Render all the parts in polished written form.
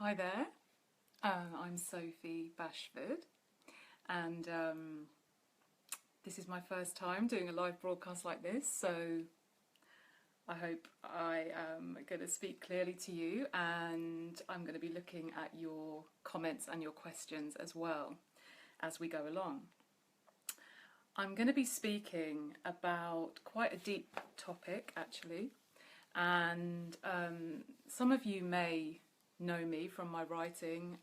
Hi there, I'm Sophie Bashford, and this is my first time doing a live broadcast like this, so I hope I am going to speak clearly to you, and I'm going to be looking at your comments and your questions as well as we go along. I'm going to be speaking about quite a deep topic actually, and some of you may know me from my writing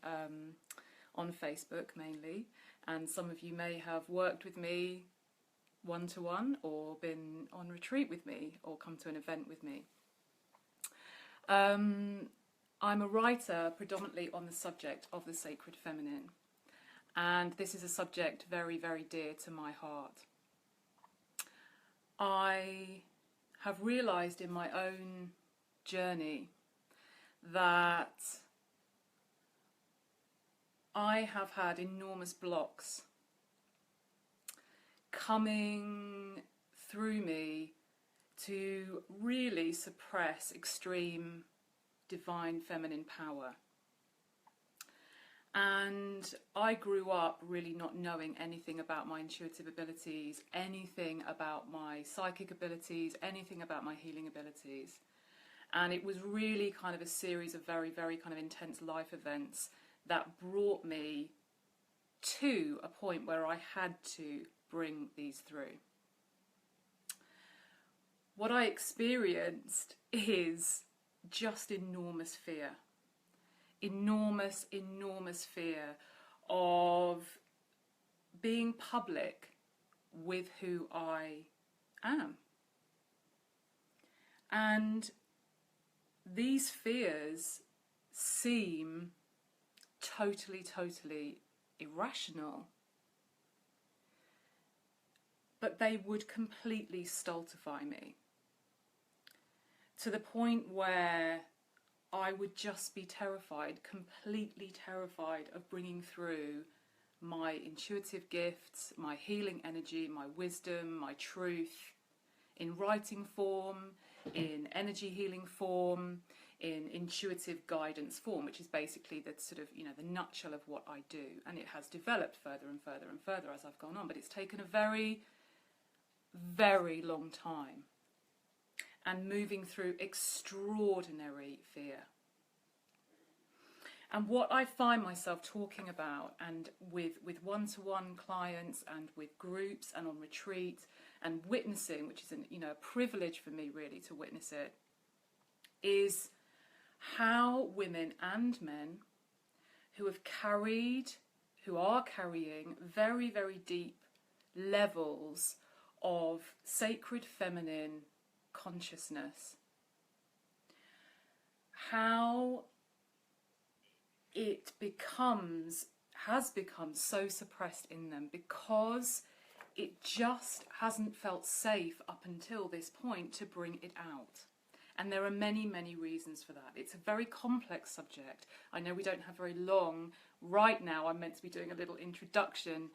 on Facebook mainly, and some of you may have worked with me one-to-one or been on retreat with me or come to an event with me. I'm a writer predominantly on the subject of the sacred feminine, and this is a subject very, very dear to my heart. I have realised in my own journey that I have had enormous blocks coming through me to really suppress extreme divine feminine power. And I grew up really not knowing anything about my intuitive abilities, anything about my psychic abilities, anything about my healing abilities. And it was really kind of a series of very, very kind of intense life events that brought me to a point where I had to bring these through. What I experienced is just enormous fear. Enormous, enormous fear of being public with who I am. And these fears seem totally, totally irrational, but they would completely stultify me to the point where I would just be terrified, completely terrified of bringing through my intuitive gifts, my healing energy, my wisdom, my truth, in writing form, in energy healing form, in intuitive guidance form, which is basically the sort of, the nutshell of what I do. And it has developed further and further and further as I've gone on, but it's taken a very, very long time and moving through extraordinary fear. And what I find myself talking about, and with one-to-one clients and with groups and on retreat and witnessing, which is a privilege for me really to witness it, is how women and men who are carrying very, very deep levels of sacred feminine consciousness, how it has become so suppressed in them because it just hasn't felt safe up until this point to bring it out. And there are many, many reasons for that. It's a very complex subject. I know we don't have very long. Right now I'm meant to be doing a little introduction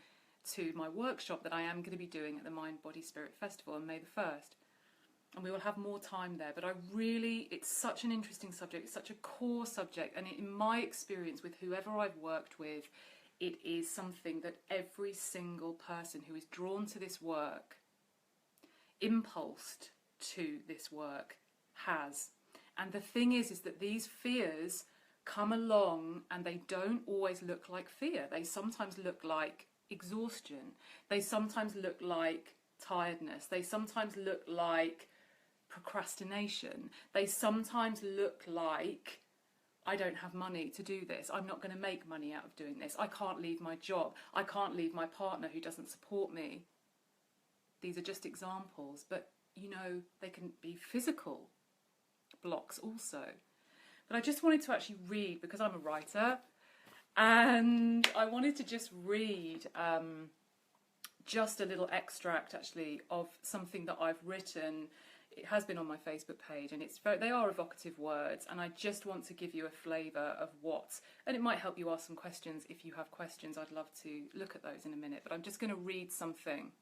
to my workshop that I am going to be doing at the Mind Body Spirit Festival on May the 1st. And we will have more time there. But it's such an interesting subject, it's such a core subject. And in my experience with whoever I've worked with, it is something that every single person who is drawn to this work, impulsed to this work, has. And the thing is that these fears come along and they don't always look like fear. They sometimes look like exhaustion. They sometimes look like tiredness. They sometimes look like procrastination. They sometimes look like, I don't have money to do this. I'm not going to make money out of doing this. I can't leave my job. I can't leave my partner who doesn't support me. These are just examples, but they can be physical blocks also. But I just wanted to actually read, because I'm a writer, and I wanted to just read just a little extract actually of something that I've written. It has been on my Facebook page, and they are evocative words, and I just want to give you a flavour of and it might help you ask some questions. If you have questions, I'd love to look at those in a minute, but I'm just going to read something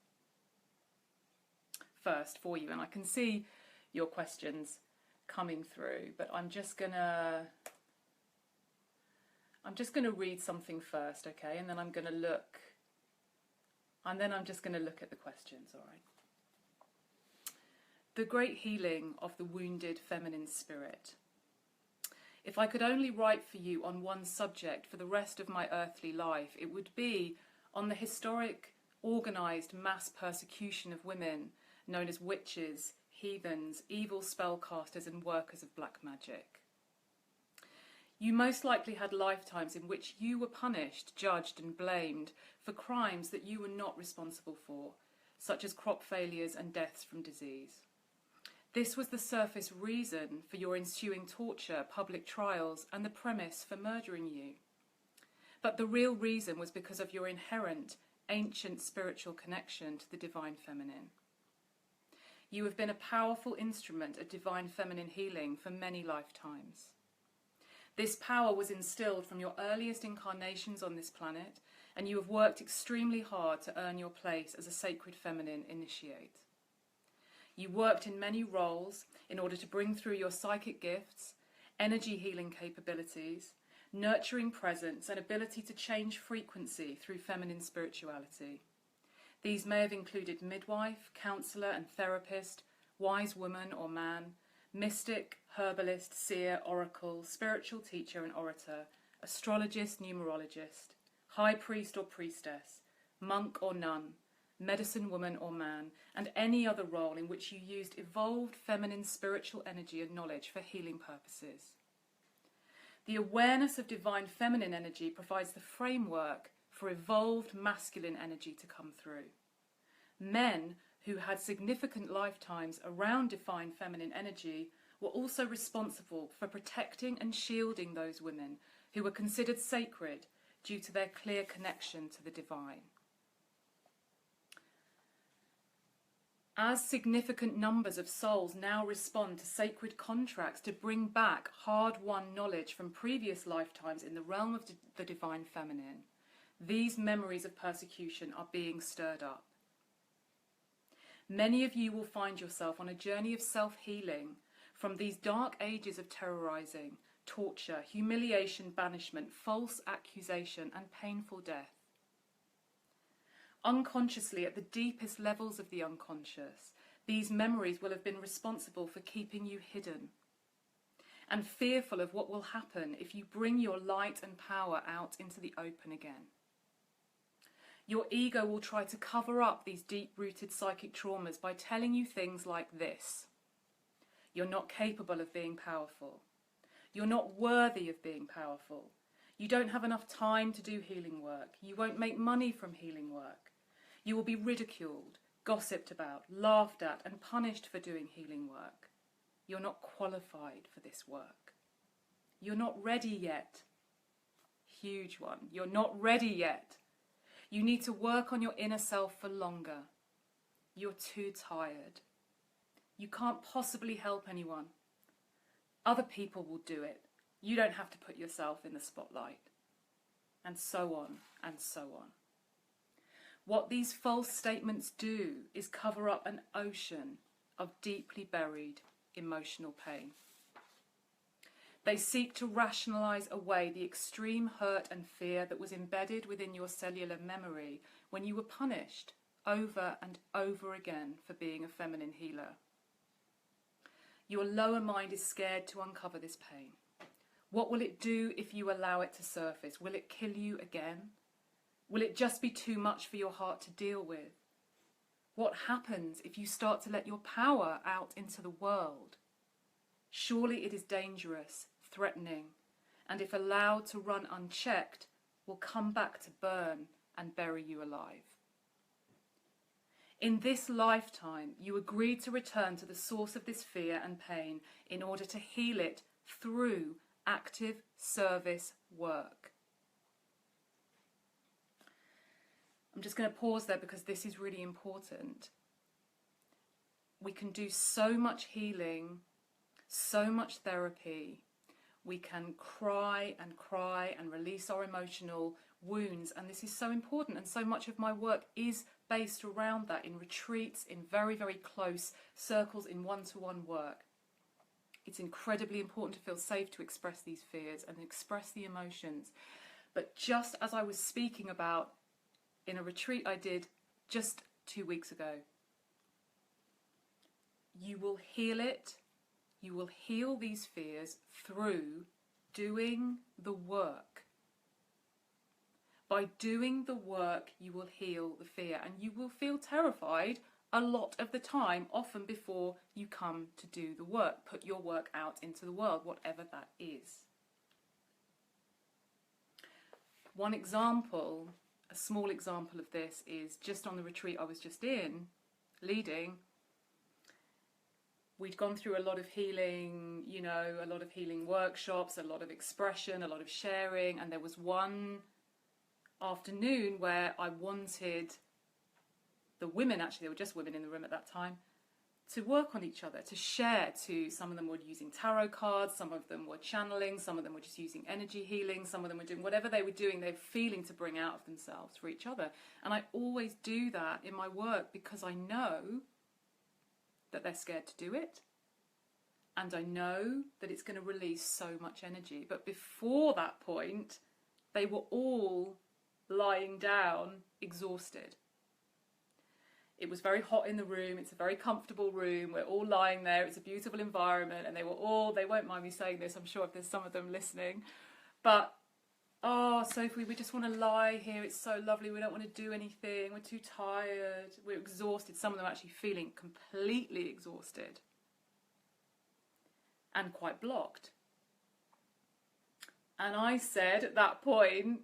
first for you, and I can see your questions coming through, but I'm just gonna I'm just going to read something first, okay? And then I'm going to look, I'm just going to look at the questions, all right? The great healing of the wounded feminine spirit. If I could only write for you on one subject for the rest of my earthly life, it would be on the historic, organised mass persecution of women, known as witches, heathens, evil spellcasters and workers of black magic. You most likely had lifetimes in which you were punished, judged and blamed for crimes that you were not responsible for, such as crop failures and deaths from disease. This was the surface reason for your ensuing torture, public trials, and the premise for murdering you. But the real reason was because of your inherent, ancient spiritual connection to the divine feminine. You have been a powerful instrument of divine feminine healing for many lifetimes. This power was instilled from your earliest incarnations on this planet, and you have worked extremely hard to earn your place as a sacred feminine initiate. You worked in many roles in order to bring through your psychic gifts, energy healing capabilities, nurturing presence, and ability to change frequency through feminine spirituality. These may have included midwife, counsellor and therapist, wise woman or man, mystic, herbalist, seer, oracle, spiritual teacher and orator, astrologist, numerologist, high priest or priestess, monk or nun, medicine woman or man, and any other role in which you used evolved feminine spiritual energy and knowledge for healing purposes. The awareness of divine feminine energy provides the framework for evolved masculine energy to come through. Men who had significant lifetimes around divine feminine energy were also responsible for protecting and shielding those women who were considered sacred due to their clear connection to the divine. As significant numbers of souls now respond to sacred contracts to bring back hard-won knowledge from previous lifetimes in the realm of the divine feminine, these memories of persecution are being stirred up. Many of you will find yourself on a journey of self-healing from these dark ages of terrorizing, torture, humiliation, banishment, false accusation, and painful death. Unconsciously, at the deepest levels of the unconscious, these memories will have been responsible for keeping you hidden and fearful of what will happen if you bring your light and power out into the open again. Your ego will try to cover up these deep-rooted psychic traumas by telling you things like this: you're not capable of being powerful. You're not worthy of being powerful. You don't have enough time to do healing work. You won't make money from healing work. You will be ridiculed, gossiped about, laughed at, and punished for doing healing work. You're not qualified for this work. You're not ready yet. Huge one. You're not ready yet. You need to work on your inner self for longer. You're too tired. You can't possibly help anyone. Other people will do it. You don't have to put yourself in the spotlight. And so on, and so on. What these false statements do is cover up an ocean of deeply buried emotional pain. They seek to rationalise away the extreme hurt and fear that was embedded within your cellular memory when you were punished over and over again for being a feminine healer. Your lower mind is scared to uncover this pain. What will it do if you allow it to surface? Will it kill you again? Will it just be too much for your heart to deal with? What happens if you start to let your power out into the world? Surely it is dangerous, threatening, and if allowed to run unchecked, will come back to burn and bury you alive. In this lifetime, you agreed to return to the source of this fear and pain in order to heal it through active service work. I'm just going to pause there because this is really important. We can do so much healing, so much therapy. We can cry and release our emotional wounds, and this is so important, and so much of my work is based around that, in retreats, in very, very close circles, in one-to-one work. It's incredibly important to feel safe to express these fears and express the emotions. But just as I was speaking about in a retreat I did just 2 weeks ago, you will heal it. You will heal these fears through doing the work. By doing the work, you will heal the fear, and you will feel terrified a lot of the time, often before you come to do the work, put your work out into the world, whatever that is. One example, a small example of this, is just on the retreat I was just in, leading. We'd gone through a lot of healing, you know, a lot of healing workshops, a lot of expression, a lot of sharing, and there was one afternoon where I wanted the women, actually there were just women in the room at that time, to work on each other, to share. Some of them were using tarot cards, some of them were channeling, some of them were just using energy healing, some of them were doing whatever they were doing, they were feeling to bring out of themselves for each other. And I always do that in my work because I know that they're scared to do it, and I know that it's going to release so much energy. But before that point, they were all lying down, exhausted. It was very hot in the room, it's a very comfortable room, we're all lying there, it's a beautiful environment, and they won't mind me saying this, I'm sure if there's some of them listening, but, oh, Sophie, we just want to lie here, it's so lovely, we don't want to do anything, we're too tired, we're exhausted. Some of them actually feeling completely exhausted and quite blocked. And I said at that point,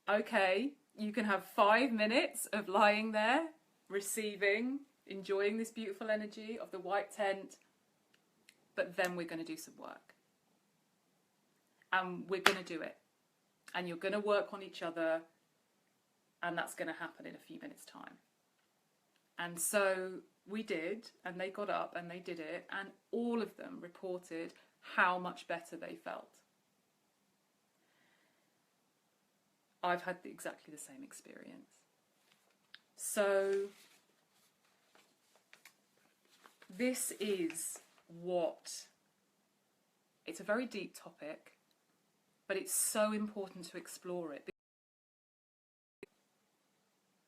okay, you can have 5 minutes of lying there, receiving, enjoying this beautiful energy of the white tent, but then we're going to do some work. And we're going to do it. And you're going to work on each other, and that's going to happen in a few minutes' time. And so we did, and they got up and they did it, and all of them reported how much better they felt. I've had exactly the same experience. So this is it's a very deep topic, but it's so important to explore it.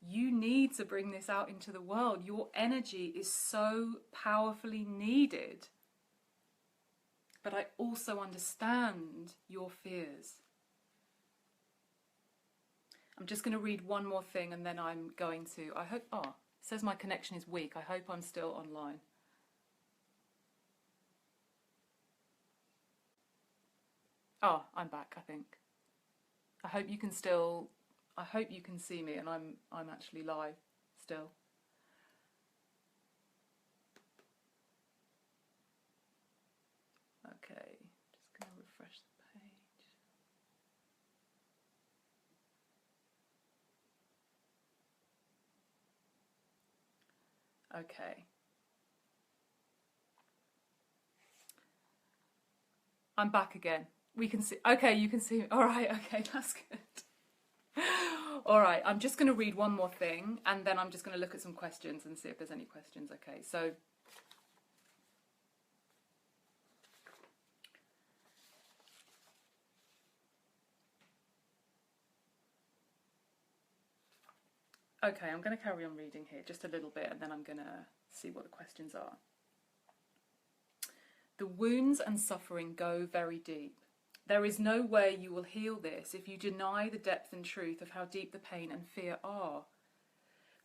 You need to bring this out into the world. Your energy is so powerfully needed. But I also understand your fears. I'm just going to read one more thing and then I'm going to, it says my connection is weak. I hope I'm still online. Oh, I'm back, I think. I hope you can see me and I'm actually live still. Okay, just going to refresh the page. Okay. I'm back again. We can see. Okay, you can see. All right. Okay, that's good. All right. I'm just going to read one more thing, and then I'm just going to look at some questions and see if there's any questions. Okay. So. Okay, I'm going to carry on reading here just a little bit, and then I'm going to see what the questions are. The wounds and suffering go very deep. There is no way you will heal this if you deny the depth and truth of how deep the pain and fear are.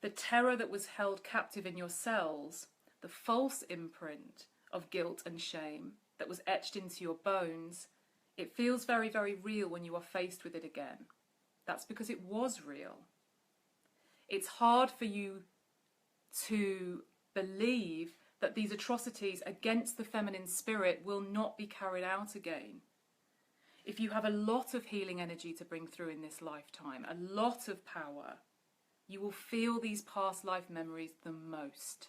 The terror that was held captive in your cells, the false imprint of guilt and shame that was etched into your bones, it feels very, very real when you are faced with it again. That's because it was real. It's hard for you to believe that these atrocities against the feminine spirit will not be carried out again. If you have a lot of healing energy to bring through in this lifetime, a lot of power, you will feel these past life memories the most.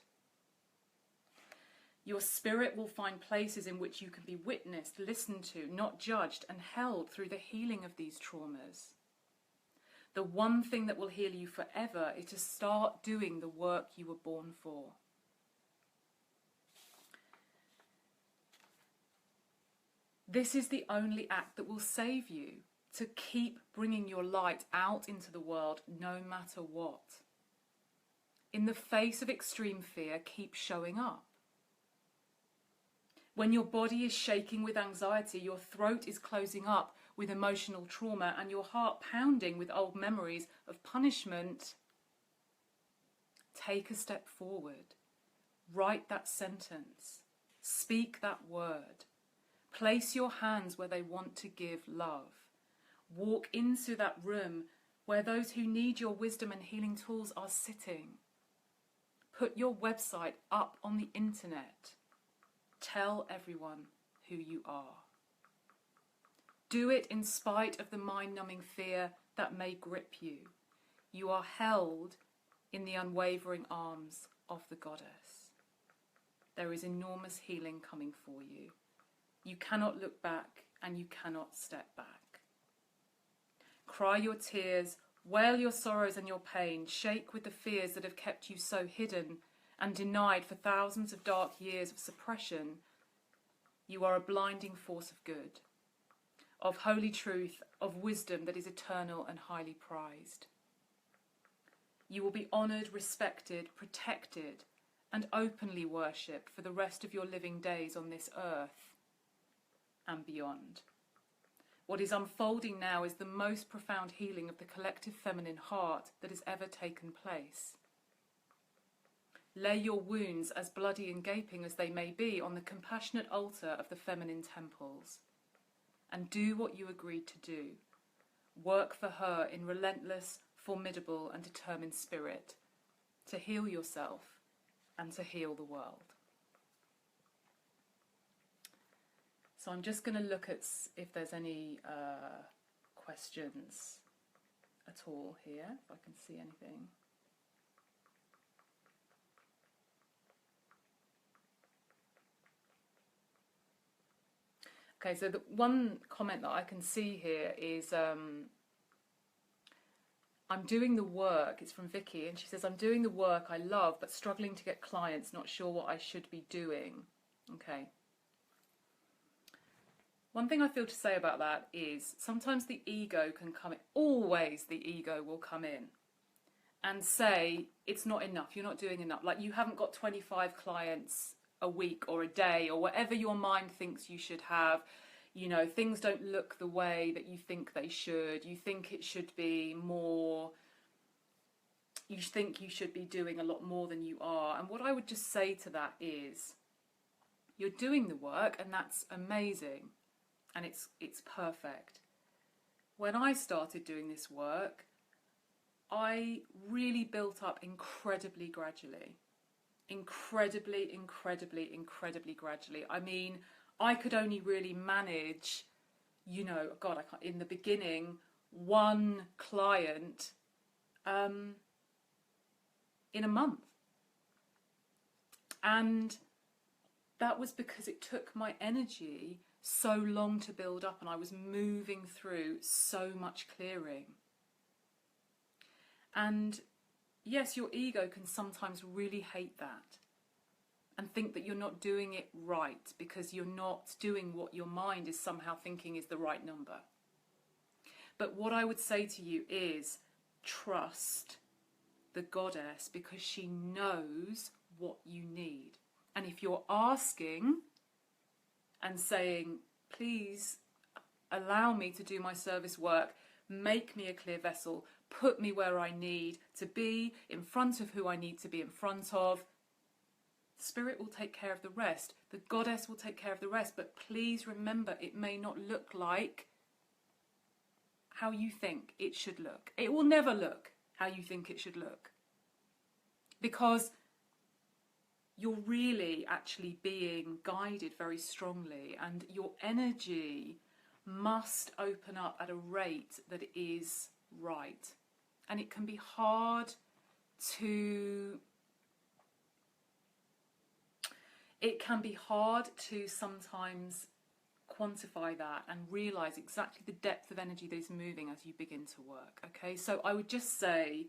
Your spirit will find places in which you can be witnessed, listened to, not judged, and held through the healing of these traumas. The one thing that will heal you forever is to start doing the work you were born for. This is the only act that will save you, to keep bringing your light out into the world no matter what. In the face of extreme fear, keep showing up. When your body is shaking with anxiety, your throat is closing up with emotional trauma, and your heart pounding with old memories of punishment, take a step forward. Write that sentence. Speak that word. Place your hands where they want to give love. Walk into that room where those who need your wisdom and healing tools are sitting. Put your website up on the internet. Tell everyone who you are. Do it in spite of the mind-numbing fear that may grip you. You are held in the unwavering arms of the goddess. There is enormous healing coming for you. You cannot look back and you cannot step back. Cry your tears, wail your sorrows and your pain, shake with the fears that have kept you so hidden and denied for thousands of dark years of suppression. You are a blinding force of good, of holy truth, of wisdom that is eternal and highly prized. You will be honoured, respected, protected, and openly worshipped for the rest of your living days on this earth and beyond. What is unfolding now is the most profound healing of the collective feminine heart that has ever taken place. Lay your wounds, as bloody and gaping as they may be, on the compassionate altar of the feminine temples, and do what you agreed to do. Work for her in relentless, formidable and determined spirit, to heal yourself and to heal the world. So I'm just going to look at if there's any questions at all here, if I can see anything. Okay, so the one comment that I can see here is I'm doing the work. It's from Vicky, and she says, I'm doing the work I love but struggling to get clients, not sure what I should be doing. Okay. One thing I feel to say about that is sometimes the ego can come in, always the ego will come in and say, it's not enough, you're not doing enough. Like, you haven't got 25 clients a week or a day or whatever your mind thinks you should have. You know, things don't look the way that you think they should. You think it should be more, you think you should be doing a lot more than you are. And what I would just say to that is, you're doing the work and that's amazing. And it's perfect. When I started doing this work, I really built up incredibly gradually. Incredibly gradually. I mean, I could only really manage, you know, God, I can't, in the beginning, one client in a month. And that was because it took my energy so long to build up, and I was moving through so much clearing. And yes, your ego can sometimes really hate that and think that you're not doing it right because you're not doing what your mind is somehow thinking is the right number. But what I would say to you is trust the goddess, because she knows what you need. And if you're asking and saying, please allow me to do my service work, make me a clear vessel, put me where I need to be, in front of who I need to be in front of, Spirit will take care of the rest. The goddess will take care of the rest. But please remember, it may not look like how you think it should look. It will never look how you think it should look. Because you're really actually being guided very strongly, and your energy must open up at a rate that is right. And it can be hard to sometimes quantify that and realize exactly the depth of energy that is moving as you begin to work. Okay, so I would just say,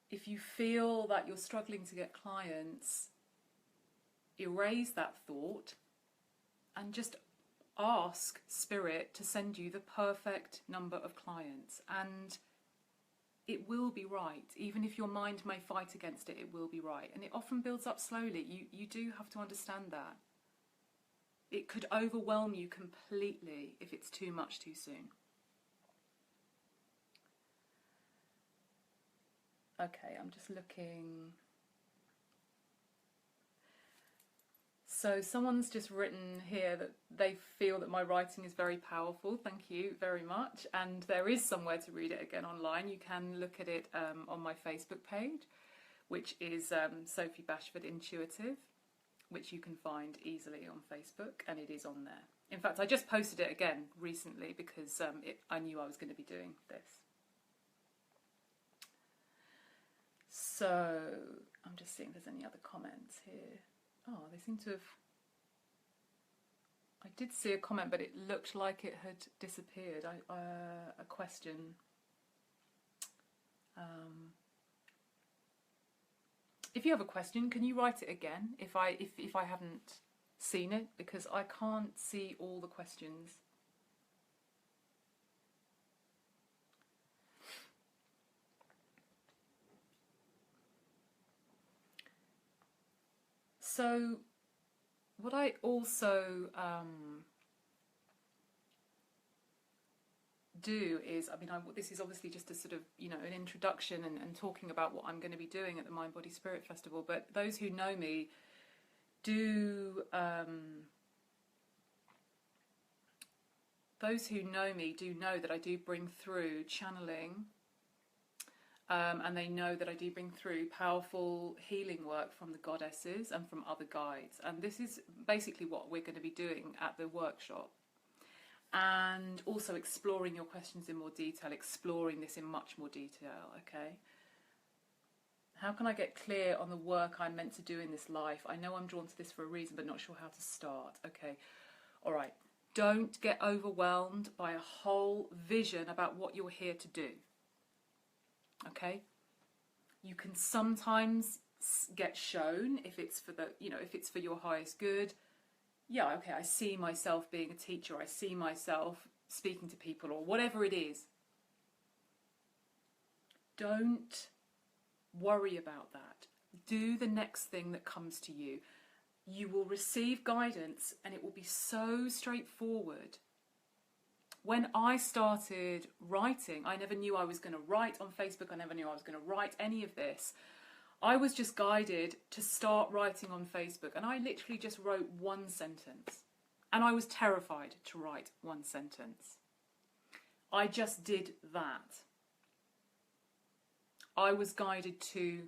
if you feel that you're struggling to get clients, erase that thought and just ask Spirit to send you the perfect number of clients, and it will be right. Even if your mind may fight against it, it will be right. And it often builds up slowly. You do have to understand that. It could overwhelm you completely if it's too much too soon. Okay, I'm just looking. So someone's just written here that they feel that my writing is very powerful. Thank you very much. And there is somewhere to read it again online. You can look at it on my Facebook page, which is Sophie Bashford Intuitive, which you can find easily on Facebook, and it is on there. In fact, I just posted it again recently because I knew I was going to be doing this. So I'm just seeing if there's any other comments here. Oh, they seem to have... I did see a comment, but it looked like it had disappeared. A question. If you have a question, can you write it again if I haven't seen it? Because I can't see all the questions. So what I also do is, I mean, this is obviously just a sort of, an introduction and talking about what I'm going to be doing at the Mind Body Spirit Festival, but those who know me do know that I do bring through channeling. And they know that I do bring through powerful healing work from the goddesses and from other guides. And this is basically what we're going to be doing at the workshop. And also exploring your questions in more detail, exploring this in much more detail, okay? How can I get clear on the work I'm meant to do in this life? I know I'm drawn to this for a reason, but not sure how to start. Okay, all right. Don't get overwhelmed by a whole vision about what you're here to do. Okay, you can sometimes get shown if it's for if it's for your highest good. Yeah, okay, I see myself being a teacher, I see myself speaking to people, or whatever it is. Don't worry about that. Do the next thing that comes to you. You will receive guidance, and it will be so straightforward. When I started writing, I never knew I was going to write on Facebook. I never knew I was going to write any of this. I was just guided to start writing on Facebook, and I literally just wrote one sentence. And I was terrified to write one sentence. I just did that. I was guided to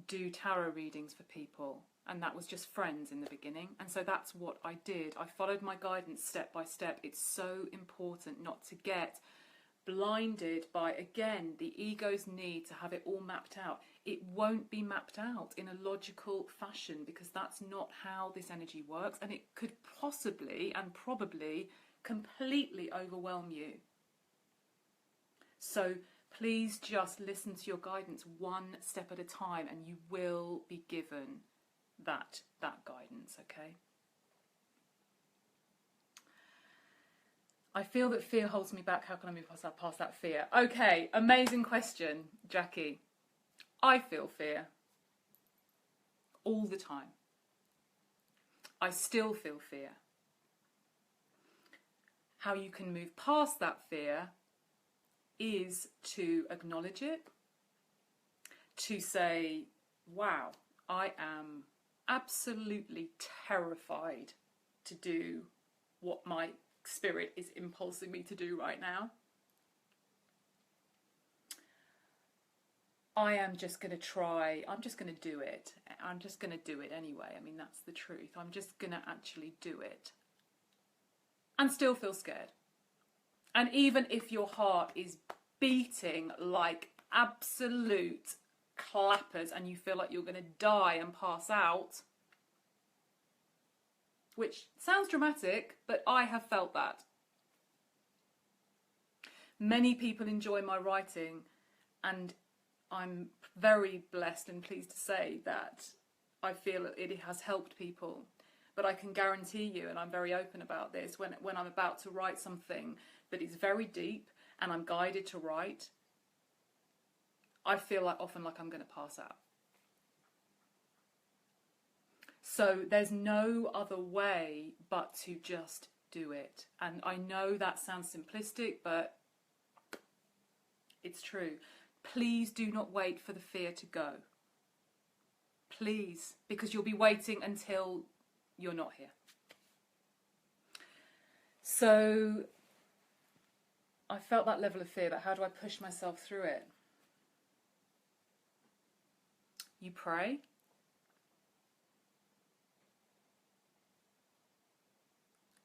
do tarot readings for people, and that was just friends in the beginning, and so that's what I did. I followed my guidance step by step. It's so important not to get blinded by, again, the ego's need to have it all mapped out. It won't be mapped out in a logical fashion, because that's not how this energy works, and it could possibly and probably completely overwhelm you. So please just listen to your guidance one step at a time, and you will be given that guidance, okay? I feel that fear holds me back. How can I move past that fear? Okay, amazing question, Jackie. I feel fear all the time. I still feel fear. How you can move past that fear is to acknowledge it, to say, wow, I am absolutely terrified to do what my spirit is impulsing me to do right now. I am just going to try, I'm just going to do it. I'm just going to do it anyway. I mean, that's the truth. I'm just going to actually do it. And still feel scared. And even if your heart is beating like absolute clappers and you feel like you're going to die and pass out, which sounds dramatic, but I have felt that. Many people enjoy my writing, and I'm very blessed and pleased to say that I feel it has helped people. But I can guarantee you, and I'm very open about this, when I'm about to write something that is very deep and I'm guided to write, I feel like often like I'm going to pass out. So there's no other way but to just do it. And I know that sounds simplistic, but it's true. Please do not wait for the fear to go. Please, because you'll be waiting until you're not here. So I felt that level of fear, but how do I push myself through it? You pray.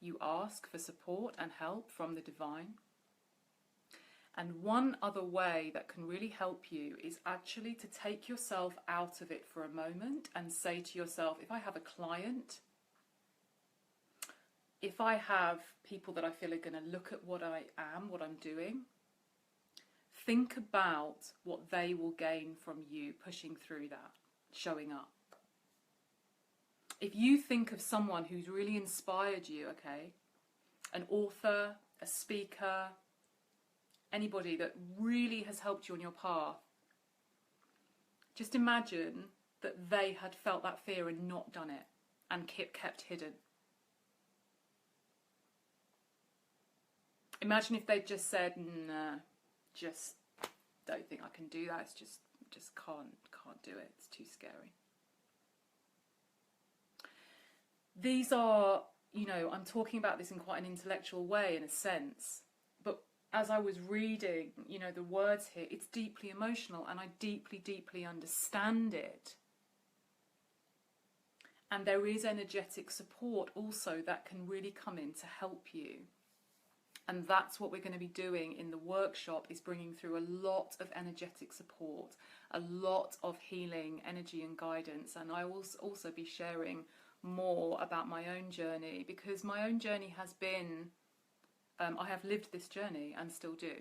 You ask for support and help from the divine. And one other way that can really help you is actually to take yourself out of it for a moment and say to yourself, if I have a client, if I have people that I feel are going to look at what I am, what I'm doing, think about what they will gain from you pushing through that, showing up. If you think of someone who's really inspired you, okay, an author, a speaker, anybody that really has helped you on your path, just imagine that they had felt that fear and not done it and kept hidden. Imagine if they'd just said, nah, just don't think I can do that, it's just can't do it, it's too scary. These are, I'm talking about this in quite an intellectual way in a sense, but as I was reading, the words here, it's deeply emotional and I deeply, deeply understand it. And there is energetic support also that can really come in to help you. And that's what we're going to be doing in the workshop, is bringing through a lot of energetic support, a lot of healing, energy and guidance. And I will also be sharing more about my own journey, because my own journey has been, I have lived this journey and still do.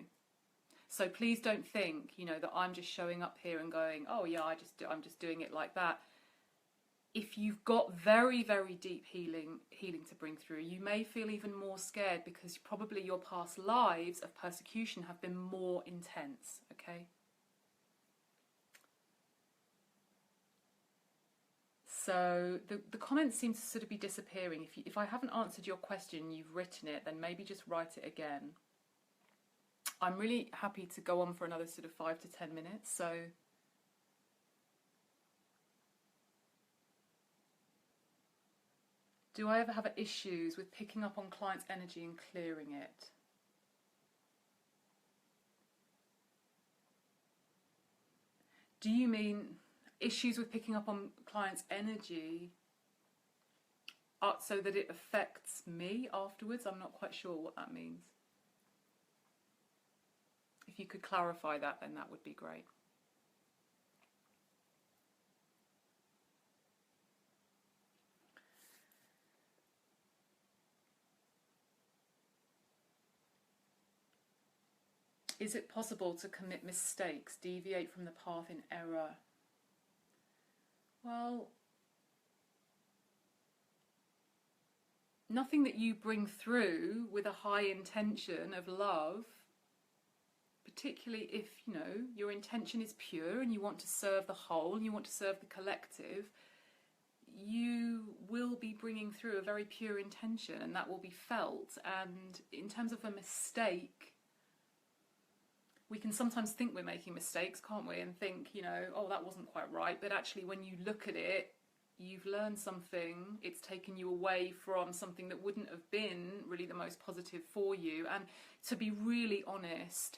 So please don't think, that I'm just showing up here and going, oh yeah, I'm just doing it like that. If you've got very, very deep healing to bring through, you may feel even more scared because probably your past lives of persecution have been more intense, okay? So the comments seem to sort of be disappearing. If I haven't answered your question, you've written it, then maybe just write it again. I'm really happy to go on for another sort of 5 to 10 minutes. So do I ever have issues with picking up on clients' energy and clearing it? Do you mean issues with picking up on clients' energy so that it affects me afterwards? I'm not quite sure what that means. If you could clarify that, then that would be great. Is it possible to commit mistakes, deviate from the path in error? Well, nothing that you bring through with a high intention of love, particularly if, your intention is pure and you want to serve the whole and you want to serve the collective, you will be bringing through a very pure intention and that will be felt. And in terms of a mistake, we can sometimes think we're making mistakes, can't we? And think, oh, that wasn't quite right. But actually, when you look at it, you've learned something. It's taken you away from something that wouldn't have been really the most positive for you. And to be really honest,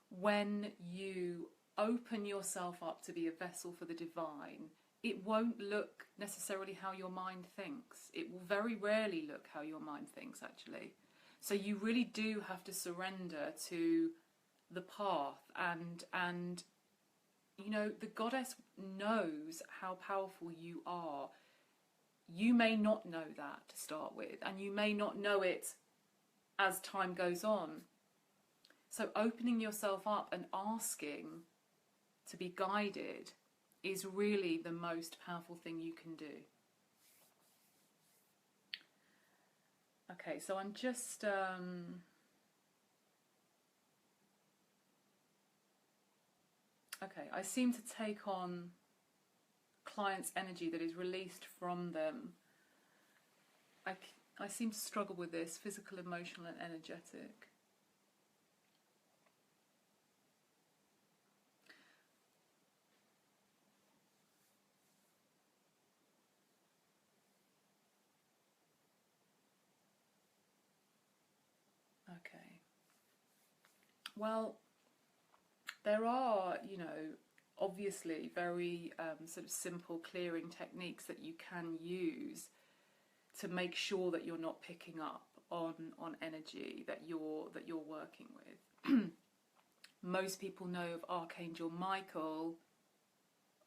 when you open yourself up to be a vessel for the divine, it won't look necessarily how your mind thinks. It will very rarely look how your mind thinks, actually. So you really do have to surrender to the path, and the goddess knows how powerful you are. You may not know that to start with, and you may not know it as time goes on. So opening yourself up and asking to be guided is really the most powerful thing you can do. Okay, so I'm just okay, I seem to take on clients' energy that is released from them. I seem to struggle with this: physical, emotional and energetic. Okay. Well, there are, you know, obviously very sort of simple clearing techniques that you can use to make sure that you're not picking up on energy that you're working with. Most people know of Archangel Michael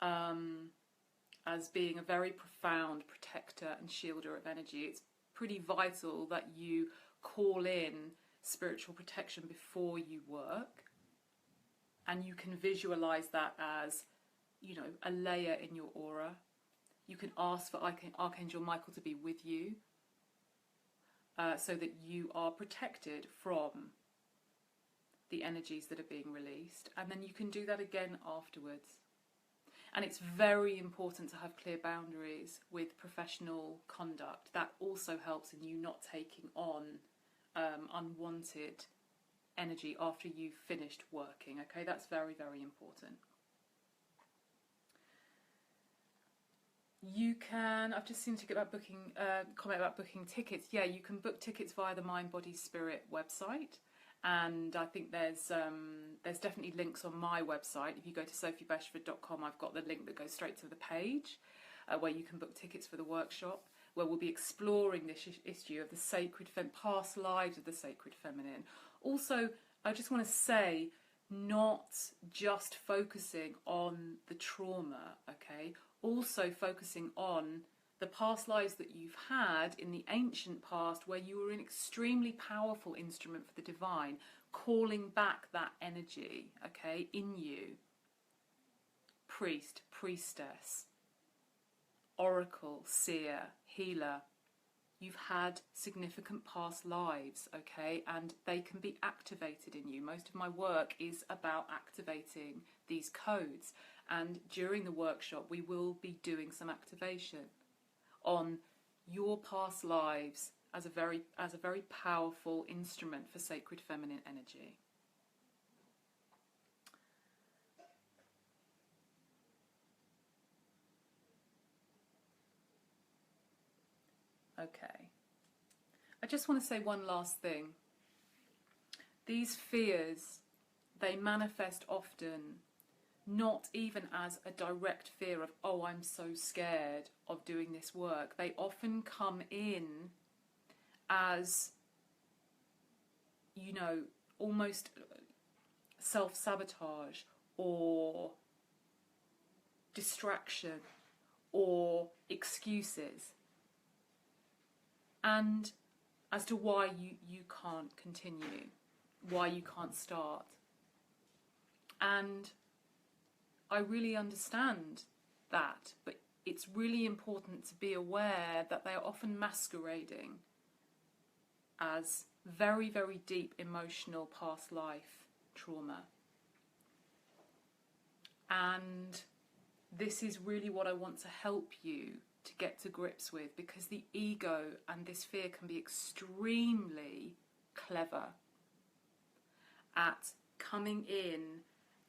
as being a very profound protector and shielder of energy. It's pretty vital that you call in spiritual protection before you work, and you can visualize that as, you know, a layer in your aura. You can ask for Archangel Michael to be with you so that you are protected from the energies that are being released, and then you can do that again afterwards. And it's very important to have clear boundaries with professional conduct. That also helps in you not taking on unwanted energy after you've finished working. Okay, that's very, very important. You can, I've just seen to get about booking, comment about booking tickets. Yeah, you can book tickets via the Mind, Body, Spirit website. And I think there's definitely links on my website. If you go to sophiebashford.com, I've got the link that goes straight to the page where you can book tickets for the workshop, where we'll be exploring this issue of the sacred past lives of the sacred feminine. Also, I just want to say, not just focusing on the trauma, okay? Also focusing on the past lives that you've had in the ancient past, where you were an extremely powerful instrument for the divine, calling back that energy, okay, in you. Priest, priestess, oracle, seer, healer. You've had significant past lives, okay, and they can be activated in you. Most of my work is about activating these codes, and during the workshop we will be doing some activation on your past lives as a very powerful instrument for sacred feminine energy. Okay. I just want to say one last thing. These fears, they manifest often not even as a direct fear of, oh, I'm so scared of doing this work. They often come in as, you know, almost self-sabotage or distraction or excuses, and as to why you can't continue, why you can't start. And I really understand that, but it's really important to be aware that they are often masquerading as very, very deep emotional past life trauma. And this is really what I want to help you to get to grips with, because the ego and this fear can be extremely clever at coming in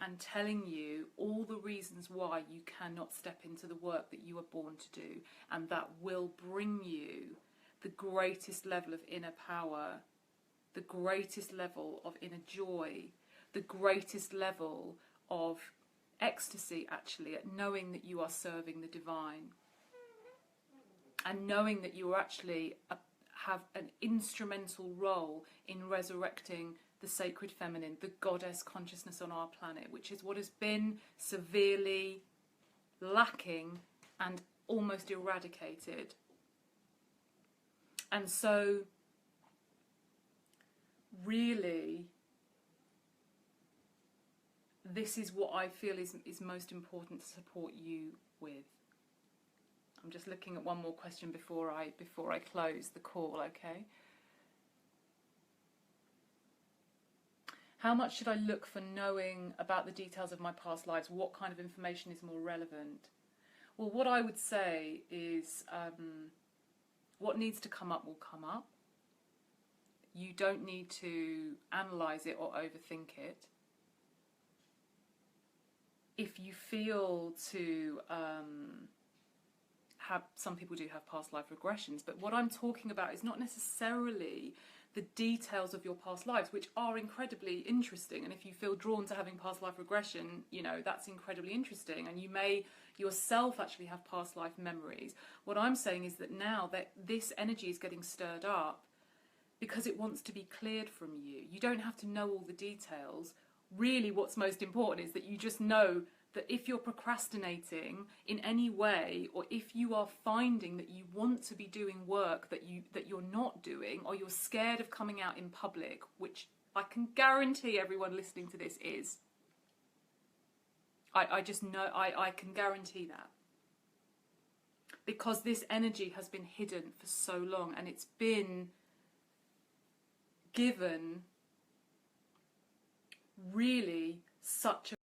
and telling you all the reasons why you cannot step into the work that you were born to do, and that will bring you the greatest level of inner power, the greatest level of inner joy, the greatest level of ecstasy, actually, at knowing that you are serving the divine, and knowing that you actually have an instrumental role in resurrecting the sacred feminine, the goddess consciousness on our planet, which is what has been severely lacking and almost eradicated. And so, really, this is what I feel is most important to support you with. I'm just looking at one more question before I close the call, okay? How much should I look for knowing about the details of my past lives? What kind of information is more relevant? Well, what I would say is what needs to come up will come up. You don't need to analyse it or overthink it. If you feel to some people do have past life regressions, but what I'm talking about is not necessarily the details of your past lives, which are incredibly interesting. And if you feel drawn to having past life regression, you know, that's incredibly interesting. And you may yourself actually have past life memories. What I'm saying is that now that this energy is getting stirred up because it wants to be cleared from you. You don't have to know all the details. Really, what's most important is that you just know that if you're procrastinating in any way, or if you are finding that you want to be doing work that you're not doing, or you're scared of coming out in public, which I can guarantee everyone listening to this is. I just know, I can guarantee that. Because this energy has been hidden for so long, and it's been given really such a